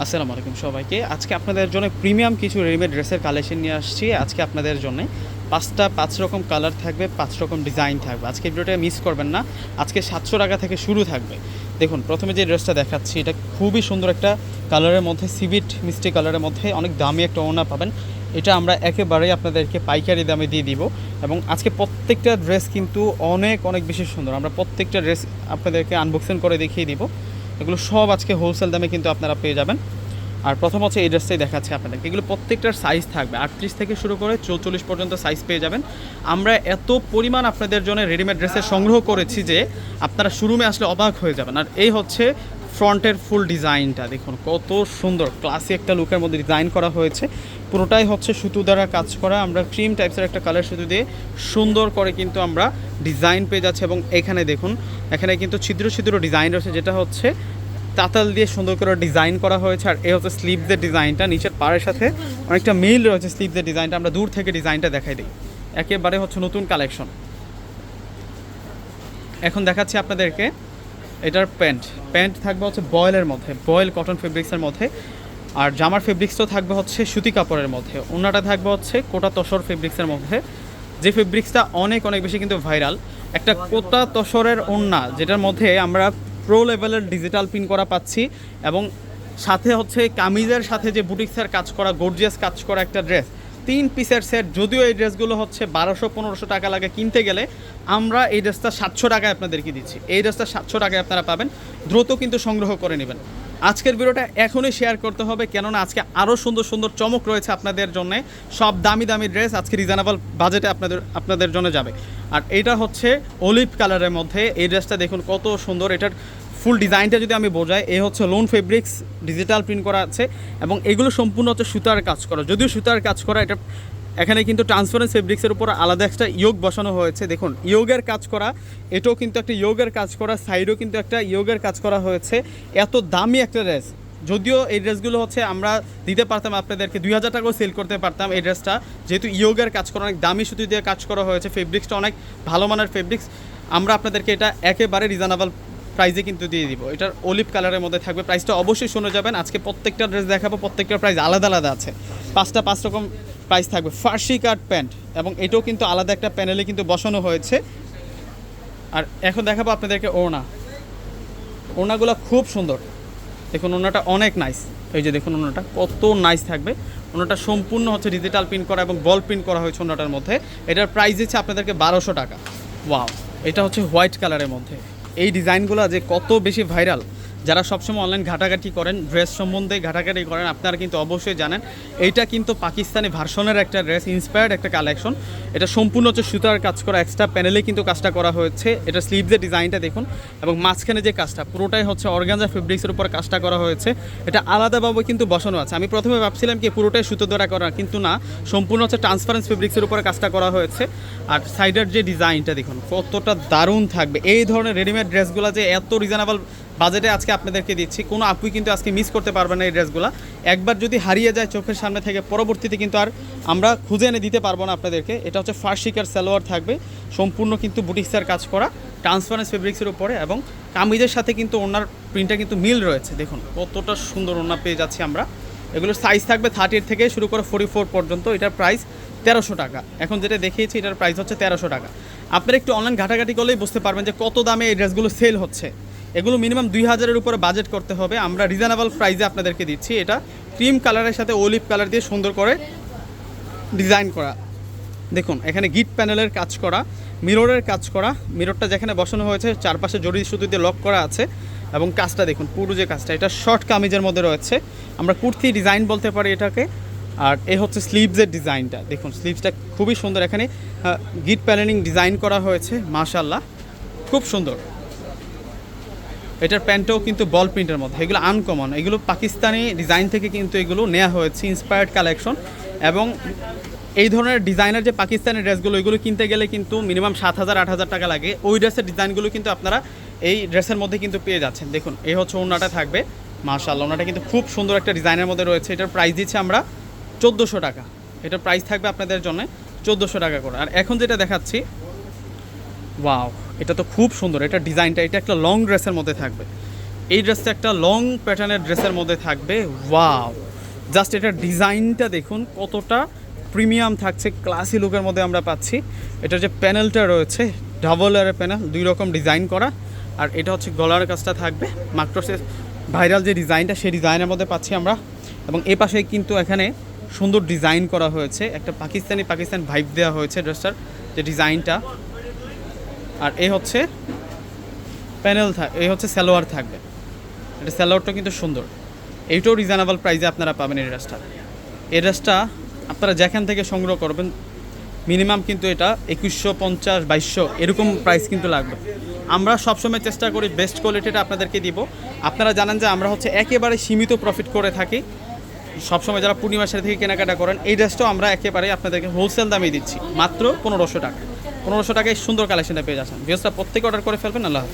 আসসালামু আলাইকুম সবাইকে। আজকে আপনাদের জন্য প্রিমিয়াম কিছু রেডিমেড ড্রেসের কালেকশন নিয়ে আসছি। আজকে আপনাদের জন্য ৫ রকম কালার থাকবে, ৫ রকম ডিজাইন থাকবে। আজকে ভিডিওটা মিস করবেন না। আজকে ৭০০ টাকা থেকে শুরু থাকবে। দেখুন, প্রথমে যে ড্রেসটা দেখাচ্ছি এটা খুবই সুন্দর একটা কালারের মধ্যে, সিভিট মিষ্টি কালারের মধ্যে অনেক দামি একটা ওড়না পাবেন। এটা আমরা একেবারেই আপনাদেরকে পাইকারি দামে দিয়ে দিব এবং আজকে প্রত্যেকটা ড্রেস কিন্তু অনেক অনেক বেশি সুন্দর। আমরা প্রত্যেকটা ড্রেস আপনাদেরকে আনবক্সিং করে দেখিয়ে দিব। এগুলো সব আজকে হোলসেল দামে কিন্তু আপনারা পেয়ে যাবেন। আর প্রথম হচ্ছে এই ড্রেসটাই দেখাচ্ছি আপনাদেরকে। এগুলো প্রত্যেকটার সাইজ থাকবে ৩৮ থেকে শুরু করে ৪৪ পর্যন্ত সাইজ পেয়ে যাবেন। আমরা এত পরিমাণ আপনাদের জন্য রেডিমেড ড্রেসের সংগ্রহ করেছি যে আপনারা শোরুমে আসলে অবাক হয়ে যাবেন। আর এই হচ্ছে ফ্রন্টের ফুল ডিজাইনটা, দেখুন কত সুন্দর ক্লাসি একটা লুকের মধ্যে ডিজাইন করা হয়েছে। পুরোটাই হচ্ছে সুতো দ্বারা কাজ করা। আমরা ক্রিম টাইপসের একটা কালার সুতো দিয়ে সুন্দর করে কিন্তু আমরা ডিজাইন পেয়ে যাচ্ছে। এবং এখানে দেখুন, এখানে কিন্তু ছিদ্র ছিদ্র ডিজাইন রয়েছে, যেটা হচ্ছে তাতাল দিয়ে সুন্দর করে ডিজাইন করা হয়েছে। আর এই হচ্ছে স্লিভসের ডিজাইনটা, নিচের পাড়ের সাথে অনেকটা মিল রয়েছে স্লিভসের ডিজাইনটা। আমরা দূর থেকে ডিজাইনটা দেখাই দিই, একেবারে হচ্ছে নতুন কালেকশন। এখন দেখাচ্ছি আপনাদেরকে এটার প্যান্ট থাকবে হচ্ছে বয়েলের মধ্যে, বয়েল কটন ফেব্রিক্সের মধ্যে। আর জামার ফেব্রিক্সটাও থাকবে হচ্ছে সুতি কাপড়ের মধ্যে। ওড়নাটা থাকবে হচ্ছে কোটা তসর ফেব্রিক্সের মধ্যে, যে ফেব্রিক্সটা অনেক অনেক বেশি কিন্তু ভাইরাল। একটা কোটা তসরের ওড়না, যেটার মধ্যে আমরা প্রো লেভেলের ডিজিটাল প্রিন্ট করা পাচ্ছি এবং সাথে হচ্ছে কামিজের সাথে যে বুটিক্সের কাজ করা, গর্জিয়াস কাজ করা একটা ড্রেস, 3 পিসের সেট। যদিও এই ড্রেসগুলো হচ্ছে ১২০০-১৫০০ টাকা লাগে কিনতে গেলে, আমরা এই ড্রেসটা ৭০০ টাকায় আপনাদেরকে দিচ্ছি। এই ড্রেসটা ৭০০ টাকায় আপনারা পাবেন। দ্রুত কিন্তু সংগ্রহ করে নেবেন। আজকের ভিডিওটা এখনই শেয়ার করতে হবে, কেননা আজকে আরও সুন্দর সুন্দর চমক রয়েছে আপনাদের জন্য। সব দামি দামি ড্রেস আজকে রিজনেবল বাজেটে আপনাদের জন্য যাবে। আর এটা হচ্ছে অলিভ কালারের মধ্যে। এই ড্রেসটা দেখুন কত সুন্দর। এটার ফুল ডিজাইনটা যদি আমি বোঝাই, এই হচ্ছে লোন ফেব্রিক্স ডিজিটাল প্রিন্ট করা আছে এবং এগুলো সম্পূর্ণ হচ্ছে সুতার কাজ করা। যদিও সুতার কাজ করা, এটা এখানে কিন্তু ট্রান্সপারেন্ট ফেব্রিক্সের উপর আলাদা একটা ইয়োগ বসানো হয়েছে। দেখুন ইয়োগের কাজ করা, এটাও কিন্তু একটা ইয়োগের কাজ করা, সাইডেও কিন্তু একটা ইয়োগের কাজ করা হয়েছে। এত দামি একটা ড্রেস, যদিও এই ড্রেসগুলো হচ্ছে আমরা দিতে পারতাম আপনাদেরকে ২০০০ টাকাও সেল করতে পারতাম এই ড্রেসটা, যেহেতু ইয়োগের কাজ করা, অনেক দামি সুতি দিয়ে কাজ করা হয়েছে, ফেব্রিক্সটা অনেক ভালো মানের ফেব্রিক্স। আমরা আপনাদেরকে এটা একেবারে রিজনেবল প্রাইসে কিন্তু দিয়ে দিব। এটার অলিভ কালারের মধ্যে থাকবে। প্রাইসটা অবশ্যই শুনে যাবেন। আজকে প্রত্যেকটা ড্রেস দেখাবো, প্রত্যেকটা প্রাইস আলাদা আলাদা আছে। ৫ রকম প্রাইস থাকবে। ফার্সি কাট প্যান্ট, এবং এটাও কিন্তু আলাদা একটা প্যানেলে কিন্তু বসানো হয়েছে। আর এখন দেখাবো আপনাদেরকে ওড়নাগুলো খুব সুন্দর। দেখুন ওড়নাটা অনেক নাইস। এই যে দেখুন ওড়নাটা কত নাইস থাকবে। ওড়নাটা সম্পূর্ণ হচ্ছে ডিজিটাল প্রিন্ট করা এবং বল প্রিন্ট করা হয়েছে ওড়নাটার মধ্যে। এটার প্রাইস দিচ্ছে আপনাদেরকে ১২০০ টাকা। ওয়াও, এটা হচ্ছে হোয়াইট কালারের মধ্যে। এই ডিজাইনগুলো যে কত বেশি ভাইরাল, যারা সবসময় অনলাইন ঘাটাঘাটি করেন, ড্রেস সম্বন্ধে ঘাটাঘাটি করেন, আপনারা কিন্তু অবশ্যই জানেন এইটা কিন্তু পাকিস্তানি ভার্সনের একটা ড্রেস, ইন্সপায়ার্ড একটা কালেকশন। এটা সম্পূর্ণ হচ্ছে সুতার কাজ করা, এক্সট্রা প্যানেলে কিন্তু কাজটা করা হয়েছে। এটা স্লিভসের ডিজাইনটা দেখুন, এবং মাঝখানে যে কাজটা পুরোটাই হচ্ছে অর্গানজা ফেব্রিক্সের উপর কাজটা করা হয়েছে। এটা আলাদাভাবে কিন্তু বসানো আছে। আমি প্রথমে ভাবছিলাম কি পুরোটাই সুতো দ্বারা করা, কিন্তু না, সম্পূর্ণ হচ্ছে ট্রান্সপারেন্স ফেব্রিক্সের উপরে কাজটা করা হয়েছে। আর সাইডের যে ডিজাইনটা দেখুন কতটা দারুণ থাকবে। এই ধরনের রেডিমেড ড্রেসগুলো যে এত রিজনেবল বাজেটে আজকে আপনাদেরকে দিচ্ছি, কোনো আপুই কিন্তু আজকে মিস করতে পারবে না এই ড্রেসগুলো। একবার যদি হারিয়ে যায় চোখের সামনে থেকে, পরবর্তীতে কিন্তু আর আমরা খুঁজে এনে দিতে পারবো না আপনাদেরকে। এটা হচ্ছে ফার্সিকার সালোয়ার থাকবে, সম্পূর্ণ কিন্তু বুটিক্সের কাজ করা, ট্রান্সপারেন্স ফেব্রিক্সের উপরে, এবং কামিজের সাথে কিন্তু ওনার প্রিন্টটা কিন্তু মিল রয়েছে। দেখুন কতটা সুন্দর ওনা পেয়ে যাচ্ছি আমরা। এগুলোর সাইজ থাকবে 30 থেকে শুরু করে 44 পর্যন্ত। এটার প্রাইস ১৩০০ টাকা। এখন যেটা দেখিয়েছি এটার প্রাইস হচ্ছে ১৩০০ টাকা। আপনারা একটু অনলাইন ঘাটাঘাটি করলেই বুঝতে পারবেন যে কত দামে এই ড্রেসগুলো সেল হচ্ছে। এগুলো মিনিমাম ২০০০-এর উপরে বাজেট করতে হবে। আমরা রিজনেবল প্রাইসে আপনাদেরকে দিচ্ছি। এটা ক্রিম কালারের সাথে অলিভ কালার দিয়ে সুন্দর করে ডিজাইন করা। দেখুন এখানে গিট প্যানেলের কাজ করা, মিররের কাজ করা। মিররটা যেখানে বসানো হয়েছে চারপাশে জড়ি সুতো দিয়ে লক করা আছে, এবং কাজটা দেখুন পুরো যে কাজটা, এটা শর্ট কামিজের মধ্যে রয়েছে। আমরা কুর্তি ডিজাইন বলতে পারি এটাকে। আর এই হচ্ছে স্লিভসের ডিজাইনটা, দেখুন স্লিভসটা খুবই সুন্দর। এখানে গিট প্যানেলিং ডিজাইন করা হয়েছে, মাশাআল্লাহ খুব সুন্দর। এটার প্যান্টটাও কিন্তু বল প্রিন্টের মধ্যে। এগুলো আনকমন, এগুলো পাকিস্তানি ডিজাইন থেকে কিন্তু এগুলো নেওয়া হয়েছে, ইন্সপায়ার্ড কালেকশন। এবং এই ধরনের ডিজাইনার যে পাকিস্তানি ড্রেসগুলো, এগুলো কিনতে গেলে কিন্তু মিনিমাম ৭০০০-৮০০০ টাকা লাগে। ওই ড্রেসের ডিজাইনগুলো কিন্তু আপনারা এই ড্রেসের মধ্যে কিন্তু পেয়ে যাচ্ছেন। দেখুন এই হচ্ছে ওড়নাটা থাকবে, মাশাআল্লাহ ওড়নাটা কিন্তু খুব সুন্দর একটা ডিজাইনের মধ্যে রয়েছে। এটার প্রাইস দিচ্ছি আমরা ১৪০০ টাকা। এটার প্রাইস থাকবে আপনাদের জন্য ১৪০০ টাকা করে। আর এখন যেটা দেখাচ্ছি, ওয়াও, এটা তো খুব সুন্দর। এটা ডিজাইনটা, এটা একটা লং ড্রেসের মধ্যে থাকবে। এই ড্রেসটা একটা লং প্যাটার্নের ড্রেসের মধ্যে থাকবে। ওয়াও, জাস্ট এটার ডিজাইনটা দেখুন কতটা প্রিমিয়াম থাকছে, ক্লাসি লুকের মধ্যে আমরা পাচ্ছি। এটার যে প্যানেলটা রয়েছে ডাবল এর প্যানেল, 2 রকম ডিজাইন করা। আর এটা হচ্ছে গলার কাজটা থাকবে মাক্রোসের ভাইরাল যে ডিজাইনটা, সেই ডিজাইনের মধ্যে পাচ্ছি আমরা। এবং এই পাশে কিন্তু এখানে সুন্দর ডিজাইন করা হয়েছে, একটা পাকিস্তান ভাইব দেওয়া হয়েছে ড্রেসটার যে ডিজাইনটা। আর এই হচ্ছে প্যানেল, এই হচ্ছে সালোয়ার থাকবে। এটা সালোয়ারটা কিন্তু সুন্দর, এইটাও রিজনেবল প্রাইসে আপনারা পাবেন এই ড্রেসটা। এই ড্রেসটা আপনারা যেখান থেকে সংগ্রহ করবেন মিনিমাম কিন্তু এটা 2150 2200 এরকম প্রাইস কিন্তু লাগবে। আমরা সবসময় চেষ্টা করি বেস্ট কোয়ালিটিটা আপনাদেরকে দিব। আপনারা জানেন যে আমরা হচ্ছে একেবারে সীমিত প্রফিট করে থাকি সবসময়, যারা পূর্ণিমার সাথে থেকে কেনাকাটা করেন। এই ড্রেসটাও আমরা একেবারে আপনাদেরকে হোলসেল দামে দিচ্ছি মাত্র 1500 টাকা। 1500 টাকায় সুন্দর কালেকশনটা পেয়ে যাচ্ছেন। ভিউয়ার্সরা প্রত্যেকে অর্ডার করে ফেলবেন। আল্লাহ হাফেজ।